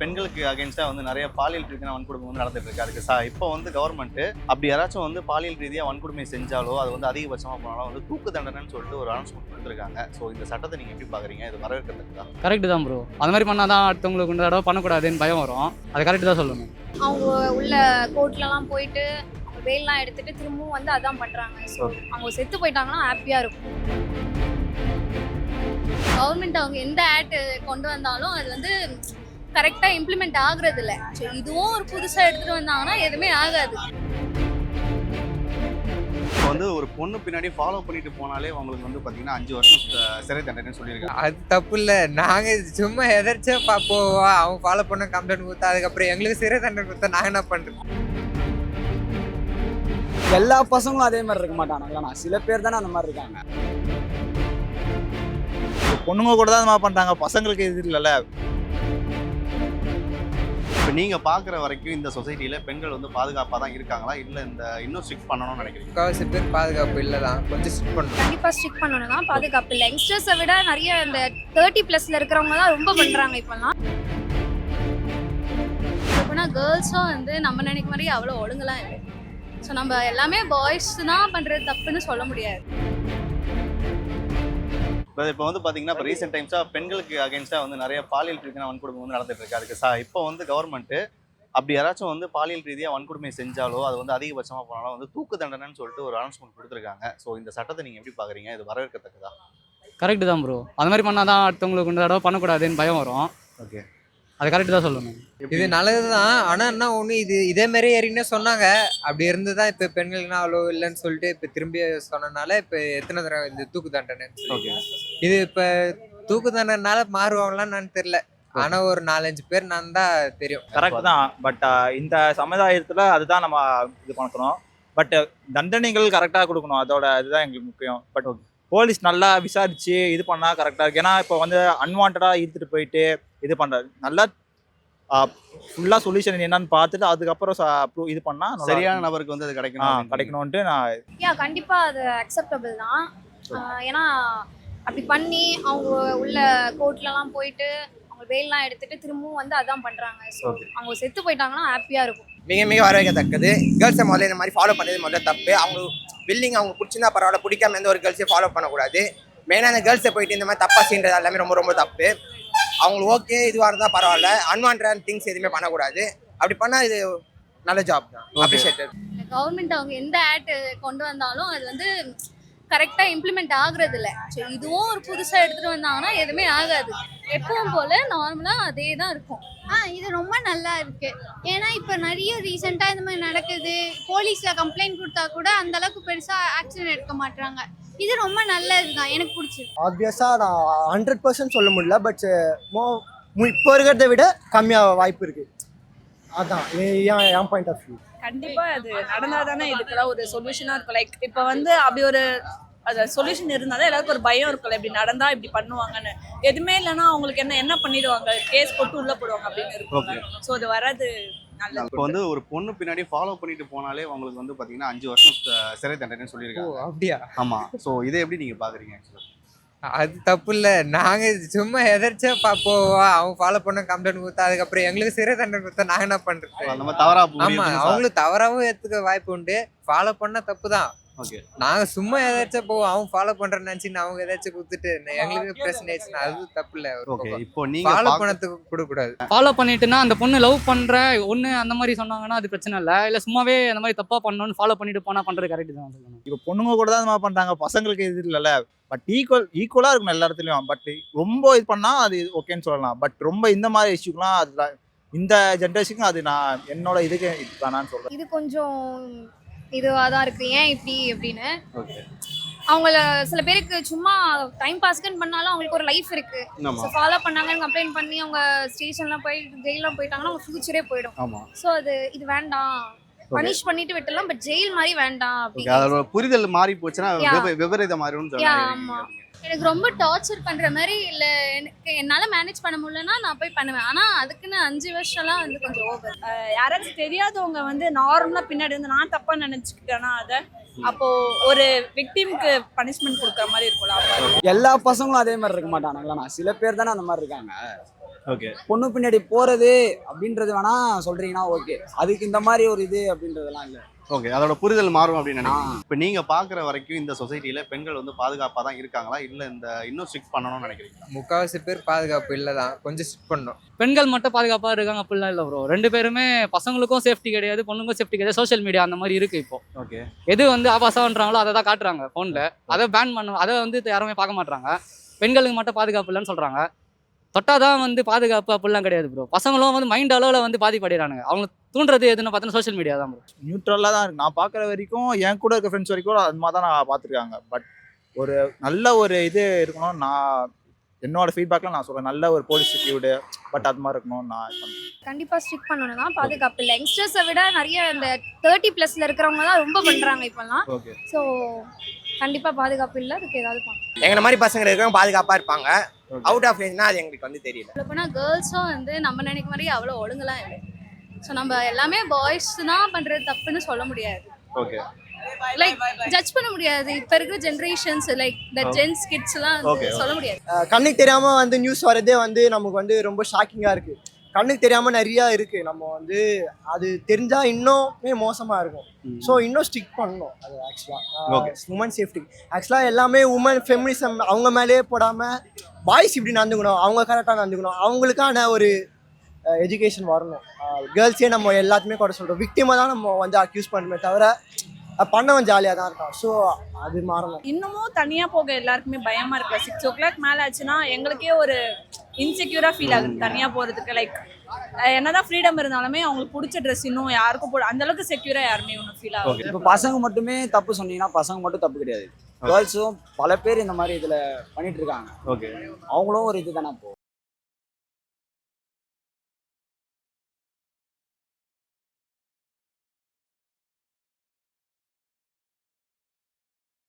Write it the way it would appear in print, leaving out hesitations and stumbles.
பெண்களுக்கு அகைன்ஸ்டா வந்து நிறைய பாலியல் ரீதியான வன்கொடுமை வந்து நடந்துட்டு இருக்கு. அதுக்கு இப்போ வந்து கவர்மெண்ட் அப்படி யாராச்சும் வந்து பாலியல் ரீதியாக வன்கொடுமை செஞ்சாலோ அது வந்து அதிகபட்சமாக போனாலும் வந்து தூக்கு தண்டனைன்னு சொல்லிட்டு ஒரு அனௌன்ஸ்மெண்ட் கொடுத்துருக்காங்க. ஸோ இந்த சட்டத்தை நீங்கள் எப்படி பார்க்குறீங்க? இது வரவேற்கிறதுக்கு தான். கரெக்டு தான் ப்ரோ. அது மாதிரி பண்ணால் தான் அடுத்தவங்களுக்கு இந்த தடவை பண்ணக்கூடாதுன்னு பயம் வரும். அது கரெக்டு தான் சொல்லணும். அவங்க உள்ள கோர்ட்லலாம் போயிட்டு வெயில்லாம் எடுத்துட்டு திரும்பவும் வந்து அதான் பண்ணுறாங்க. ஸோ அவங்க செத்து போயிட்டாங்கன்னா ஹாப்பியாக இருக்கும். கவர்மெண்ட் அவங்க எந்த ஆக்ட் கொண்டு வந்தாலும் அது வந்து கரெக்டாக இம்ப்ளிமெண்ட் ஆகுறது இல்லை. ஸோ இதுவும் ஒரு புதுசாக எடுத்துகிட்டு வந்தாங்கன்னா எதுவுமே ஆகாது. இப்போ வந்து ஒரு பொண்ணு பின்னாடி ஃபாலோ பண்ணிட்டு போனாலே அவங்களுக்கு வந்து பார்த்தீங்கன்னா 5 வருஷம் சிறை தண்டனை சொல்லியிருக்காங்க. அது தப்பு இல்லை. நாங்கள் சும்மா எதிர்த்தா போவோம், அவங்க ஃபாலோ பண்ண கம்ப்ளைண்ட் கொடுத்தா அதுக்கப்புறம் எங்களுக்கு சிறை தண்டனை கொடுத்தா நாங்கள் என்ன பண்ணுறோம்? எல்லா பசங்களும் அதே மாதிரி இருக்க மாட்டானுங்களா? சில பேர் தானே அந்த மாதிரி இருக்காங்க. பொண்ணுங்க கூட தான் இந்த மாதிரி பண்ணுறாங்க, பசங்களுக்கு இது இல்லைல்ல. இப்போ நீங்கள் பார்க்குற வரைக்கும் இந்த சொசைட்டியில் பெண்கள் வந்து பாதுகாப்பாக தான் இருக்காங்களா, இல்லை இந்த இன்னும் ஸ்ட்ரிக்ட் பண்ணணும்னு நினைக்கிறீங்க? முக்கால்வாசி பேர் பாதுகாப்பு இல்லை தான், கொஞ்சம் ஸ்ட்ரிக்ட் பண்ணணும். கண்டிப்பாக ஸ்ட்ரிக்ட் பண்ணணும் தான், பாதுகாப்பு இல்லை. யங்ஸ்டர்ஸை விட நிறைய இந்த 30+ இருக்கிறவங்க தான் ரொம்ப பண்ணுறாங்க இப்போல்லாம். எப்படின்னா கேர்ள்ஸும் வந்து நம்ம நினைக்க மாதிரி அவ்வளோ ஒழுங்கெல்லாம் இல்லை. ஸோ நம்ம எல்லாமே பாய்ஸ் தான் பண்ணுறது தப்புன்னு சொல்ல முடியாது. இப்போ வந்து பார்த்தீங்கன்னா இப்போ ரீசெண்ட் டைம்ஸாக பெண்களுக்கு அகைன்ஸ்டாக வந்து நிறைய பாலியல் ரீதியான வன்கொடுமை வந்து நடந்துட்டு இருக்கு. அதுக்கு இப்போ வந்து கவர்மெண்ட் அப்படி யாராச்சும் வந்து பாலியல் ரீதியாக வன்கொடுமை செஞ்சாலோ அது வந்து அதிகபட்சமாக போனாலும் வந்து தூக்கு தண்டனைன்னு சொல்லிட்டு ஒரு அனௌன்ஸ்மெண்ட் கொடுத்துருக்காங்க. ஸோ இந்த சட்டத்தை நீங்கள் எப்படி பார்க்குறீங்க? இது வரவேற்கத்தக்கதா? கரெக்டு தான் ப்ரோ. அது மாதிரி பண்ணால் தான் அடுத்தவங்களுக்கு இந்த தடவை பண்ணக்கூடாதுன்னு பயம் வரும். ஓகே, அது கரெக்டு தான் சொல்லணும். இது நல்லது தான். ஆனால் என்ன ஒன்று, இது இதே மாதிரி ஏறினே சொன்னாங்க. அப்படி இருந்து தான் இப்போ பெண்களுக்குனா அவ்வளோ இல்லைன்னு சொல்லிட்டு இப்போ திரும்பி சொன்னனால இப்போ எத்தனை தடவை இந்த தூக்கு தண்டனை. ஓகே, இது இப்போ தூக்கு தண்டனைனால மாறுவாங்களான்னு நான் தெரியல. ஆனால் ஒரு 4-5 பேர் நான் தான் தெரியும். கரெக்ட் தான். பட் இந்த சமுதாயத்தில் அதுதான் நம்ம இது பண்ணணும். பட் தண்டனைகள் கரெக்டாக கொடுக்கணும், அதோட இதுதான் எங்களுக்கு முக்கியம். பட் போலீஸ் நல்லா விசாரித்து இது பண்ணால் கரெக்டாக இருக்குது. ஏன்னா இப்போ வந்து அன்வான்டாக இழுத்துட்டு போயிட்டு இது பண்ணுறது நல்லா ஃபுல்லாக சொல்யூஷன் என்னன்னு பார்த்துட்டு அதுக்கப்புறம் இது பண்ணால் சரியான நபருக்கு வந்து அது கிடைக்கணும்ன்ட்டு நான் கண்டிப்பாக அது அக்செப்டபிள் தான். ஏன்னா அப்படி பண்ணி அவங்க உள்ள கோர்ட்லலாம் போயிட்டு அவங்க வெயில்லாம் எடுத்துட்டு திரும்பவும் வந்து அதான் பண்ணுறாங்க. ஸோ அவங்க செத்து போயிட்டாங்கன்னா ஹாப்பியாக இருக்கும். மிக மிக வரவேற்கத்தக்கது. கேர்ள்ஸை முதல்ல இந்த மாதிரி ஃபாலோ பண்ணது முதல்ல தப்பு. அவங்க பில்லிங் அவங்க பிடிச்சிருந்தா பரவாயில்ல, பிடிக்காம எந்த ஒரு கேர்ள்ஸையும் ஃபாலோ பண்ணக்கூடாது. மெயினாக அந்த கேர்ள்ஸை போயிட்டு இந்த மாதிரி தப்பாக செய்கிறது எல்லாமே ரொம்ப ரொம்ப தப்பு. அவங்களுக்கு ஓகே இதுவாக இருந்தால் பரவாயில்ல, அன்வான்ட் திங்ஸ் எதுவுமே பண்ணக்கூடாது. அப்படி பண்ணால் இது நல்ல ஜாப் தான், அப்ரிஷியேட்டட். கவர்மெண்ட் அவங்க எந்த ஆக்ட் கொண்டு வந்தாலும் அது வந்து கரெக்டாக இம்ப்ளிமெண்ட் ஆகுறது இல்லை. ஸோ இதுவும் ஒரு புதுசாக எடுத்துகிட்டு வந்தாங்கன்னா எதுவுமே ஆகாது. எப்பவும் போல் நார்மலாக அதே தான் இருக்கும். இது ரொம்ப நல்லா இருக்கு. ஏன்னா இப்போ நிறைய ரீசெண்டாக இந்த மாதிரி நடக்குது. போலீஸில் கம்ப்ளைண்ட் கொடுத்தா கூட அந்த அளவுக்கு பெருசாக ஆக்ஷன் எடுக்க மாட்டாங்க. இது ரொம்ப நல்லது தான், எனக்கு பிடிச்சிருக்கு. ஆப்வியஸாக நான் 100% சொல்ல முடியல, பட் இப்போ இருக்கிறத விட கம்மியாக வாய்ப்பு இருக்கு. அதான் என் பாயிண்ட் ஆஃப் வியூ. கண்டிப்பா அது நடந்தால் தானே இதுக்கெல்லாம் ஒரு சொல்யூஷனாக இருக்கும். லைக் இப்போ வந்து அப்படி ஒரு சொல்யூஷன் இருந்தாலும் எல்லாருக்கும் ஒரு பயம் இருக்கும்ல, இப்படி நடந்தா இப்படி பண்ணுவாங்கன்னு. எதுவுமே இல்லைன்னா அவங்களுக்கு என்ன பண்ணிடுவாங்க, கேஸ் போட்டு உள்ள போடுவாங்க அப்படின்னு இருக்கும். ஸோ அது வராது. இப்போ வந்து ஒரு பொண்ணு பின்னாடி ஃபாலோ பண்ணிட்டு போனாலே அவங்களுக்கு வந்து பார்த்தீங்கன்னா 5 வருஷம் சிறை தண்டனைன்னு சொல்லியிருக்காங்க. அப்படியா? ஆமாம். ஸோ இதை எப்படி நீங்கள் பார்க்குறீங்க? அது தப்பு இல்லை. நாங்கள் சும்மா எதிர்த்தா போவோம், அவங்க ஃபாலோ பண்ண கம்ப்ளைண்ட் கொடுத்தா அதுக்கப்புறம் எங்களுக்கு சிறை தண்டனை கொடுத்தா நாங்கள் என்ன பண்ணுறது? நம்ம தவறா? ஆமாம், அவங்களுக்கு தவறாகவும் ஏற்றுக்க வாய்ப்பு உண்டு. ஃபாலோ பண்ண தப்பு தான். ஓகே, நாங்கள் சும்மா ஏதாச்சும் போவோம், அவங்க ஃபாலோ பண்ணுறேன்னு நினச்சின்னு அவங்க ஏதாச்சும் கொடுத்துட்டு எங்களுக்கு பிரச்சனை ஆயிடுச்சுன்னா அது தப்பு இல்லை. ஓகே, இப்போ நீங்கள் ஃபாலோ பண்ணத்துக்கு கொடுக்கக்கூடாது. ஃபாலோ பண்ணிட்டுனா அந்த பொண்ணு லவ் பண்ணுற ஒன்று அந்த மாதிரி சொன்னாங்கன்னா அது பிரச்சனை இல்லை. இல்லை சும்மாவே அந்த மாதிரி தப்பாக பண்ணணும்னு ஃபாலோ பண்ணிட்டு போனால் பண்ணுறது கரெக்டு தான் சொல்லணும். இப்போ பொண்ணுங்க கூட தான் இந்த மாதிரி பண்ணுறாங்க, பசங்களுக்கு இது இல்லைல்ல. பட் ஈக்குவலாக இருக்கணும் எல்லா இடத்துலையும். பட் ரொம்ப இது பண்ணால் அது ஓகேன்னு சொல்லலாம். பட் ரொம்ப இந்த மாதிரி இஷ்யூக்கெலாம் அது இந்த ஜென்ரேஷனுக்கு அது நான் என்னோட இதுக்கு இது தானான்னு சொல்கிறேன். இது கொஞ்சம் இதுவாக தான் இருக்குது. ஏன் இப்படி அப்படின்னு ஓகே, அவங்கள சில பேருக்கு சும்மா டைம் பாஸ்க்குன்னு பண்ணாலும் அவங்களுக்கு ஒரு லைஃப் இருக்குது. ஸோ ஃபாலோ பண்ணாங்கன்னு கம்ப்ளைண்ட் பண்ணி அவங்க ஸ்டேஷன்லாம் போய் ஜெயிலாம் போயிட்டாங்கன்னா அவங்க ஃபியூச்சரே போயிடும். ஆமாம். ஸோ இது வேண்டாம், பனிஷ் பண்ணிட்டு விட்டுலாம், பட் ஜெயில் மாதிரி வேண்டாம் ஓகே. அதோட புரிதல் மாறி போச்சுன்னா விபரீதம் மாறிடும். ஆமாம். எனக்கு ரொம்ப டார்ச்சர் பண்ணுற மாதிரி இல்லை, எனக்கு என்னால் மேனேஜ் பண்ண முடியலன்னா நான் போய் பண்ணுவேன். ஆனால் அதுக்குன்னு 5 வருஷம்லாம் வந்து கொஞ்சம் ஓவர். யாராச்சும் தெரியாதவங்க வந்து நார்மலாக பின்னாடி வந்து நான் தப்பாக நினச்சிக்கிட்டேன்னா அதை அப்போ ஒரு விக்டிம்க்கு பனிஷ்மெண்ட் கொடுக்குற மாதிரி இருக்கும்ல. எல்லா பசங்களும் அதே மாதிரி இருக்க மாட்டானுங்களா? சில பேர் தானே அந்த மாதிரி இருக்காங்க. ஓகே பொண்ணு பின்னாடி போறது அப்படின்றது வேணா சொல்றீங்கன்னா ஓகே, அதுக்கு இந்த மாதிரி ஒரு இது அப்படின்றதெல்லாம் இல்லை. ஓகே, அதோட புரிதல் மாறும் அப்படின்னு நினைக்கிறேன். இப்போ நீங்க பாக்குற வரைக்கும் இந்த சொசைட்டில பெண்கள் வந்து பாதுகாப்பா தான் இருக்காங்களா, இல்ல இந்த இன்னும் ஸ்ட்ரிக்ட் பண்ணணும்னு நினைக்கிறீங்களா? முக்கால்வாசி பேர் பாதுகாப்பு இல்லை தான், கொஞ்சம் ஸ்ட்ரிக்ட் பண்ணணும். பெண்கள் மட்டும் பாதுகாப்பாக இருக்காங்க அப்படிலாம் இல்லை ப்ரோ. 2 பேருமே, பசங்களுக்கும் சேஃப்டி கிடையாது, பொண்ணுக்கும் சேஃப்டி கிடையாது. சோஷியல் மீடியா அந்த மாதிரி இருக்குது இப்போ. ஓகே, எது வந்து ஆபாசம்ன்றாங்களோ அதை தான் காட்டுறாங்க ஃபோனில். அதை பேன் பண்ண, அதை வந்து யாருமே பார்க்க மாட்றாங்க. பெண்களுக்கு மட்டும் பாதுகாப்பு இல்லைன்னு சொல்கிறாங்க. தொட்டாதான் வந்து பாதுகாப்பு அப்படிலாம் கிடையாது ப்ரோ. பசங்களும் வந்து மைண்ட் அளவில் வந்து பாதிப்படைகிறானுங்க. அவங்க தூண்டுறது எதுன்னு பார்த்தீங்கன்னா சோஷியல் மீடியா தான் ப்ரோ. நியூட்ரலாக தான் இருக்கு. நான் பார்க்குற வரைக்கும் என் கூட இருக்க ஃப்ரெண்ட்ஸ் வரைக்கும் அது மாதிரி தான் நான் பார்த்துருக்காங்க. பட் ஒரு நல்ல ஒரு இது இருக்கணும். நான் என்னோட ஃபீட்பேக்கில் நான் சொல்கிறேன், நல்ல ஒரு போலீஸ் செக்யூர்டு பட் அது மாதிரி இருக்கணும். நான் கண்டிப்பா ஸ்ட்ரிக்ட் பண்ணணும் தான், பாதுகாப்பு இல்லை. யங்ஸ்டர்ஸை விட நிறைய இந்த 30+ இருக்கிறவங்க தான் ரொம்ப பண்றாங்க இப்பெல்லாம். ஓகே, ஸோ கண்டிப்பா பாதுகாப்பு இல்லை, அதுக்கு ஏதாவது பண்ணணும். எங்களை மாதிரி பசங்க இருக்கிறவங்க பாதுகாப்பாக இருப்பாங்க. அவுட் ஆஃப் ரேஞ்ச்னா அது எங்களுக்கு வந்து தெரியல. சொல்லப்போனால் கேர்ள்ஸும் வந்து நம்ம நினைக்க மாதிரி அவ்வளோ ஒழுங்கெல்லாம் இல்லை. ஸோ நம்ம எல்லாமே பாய்ஸ் தான் பண்ணுறது தப்புன்னு சொல்ல முடியாது. ஓகே, லைக் ஜட்ஜ் பண்ண முடியாது. இப்போ இருக்கிற ஜென்ரேஷன்ஸ் லைக் த ஜென்ஸ் கிட்ஸ்லாம் சொல்ல முடியாது. கண்ணுக்கு தெரியாமல் வந்து நியூஸ் வரதே வந்து நமக்கு வந்து ரொம்ப ஷாக்கிங்காக இருக்குது. கண்ணுக்கு தெரியாமல் நிறையா இருக்குது. நம்ம வந்து அது தெரிஞ்சால் இன்னுமே மோசமாக இருக்கும். ஸோ இன்னும் ஸ்ட்ரிக்ட் பண்ணணும் அது ஆக்சுவலாக. உமன் சேஃப்டி ஆக்சுவலாக எல்லாமே உமன் ஃபெமினிசம் அவங்க மேலேயே போடாமல் பாய்ஸ் இப்படி நடந்துக்கணும், அவங்க கரெக்டாக நடந்துக்கணும், அவங்களுக்கான ஒரு எஜுகேஷன் வரணும். கேர்ள்ஸே நம்ம எல்லாத்துமே கூட சொல்கிறோம், விக்டிமை தான் நம்ம வந்து அக்யூஸ் பண்ணுமே தவிர பண்ணவன் ஜாலியாக தான் இருக்கான். ஸோ அது மாறணும். இன்னமும் தனியாக போக எல்லாருக்குமே பயமாக இருக்குல்ல. 6 o'clock மேலே ஆச்சுன்னா எங்களுக்கே ஒரு இன்செக்யூராக ஃபீல் ஆகுது தனியாக போகிறதுக்கு. லைக் என்னதான் ஃப்ரீடம் இருந்தாலுமே அவங்களுக்கு பிடிச்ச ட்ரெஸ் இன்னும் யாருக்கும் அந்தளவுக்கு செக்யூராக யாருமே ஒன்றும் ஃபீல் ஆகுது. இப்போ பசங்க மட்டுமே தப்பு சொன்னீங்கன்னா பசங்க மட்டும் தப்பு கிடையாது. கேர்ள்ஸும் பல பேர் இந்த மாதிரி இதில் பண்ணிட்டு இருக்காங்க. ஓகே, அவங்களும் ஒரு இது தானே.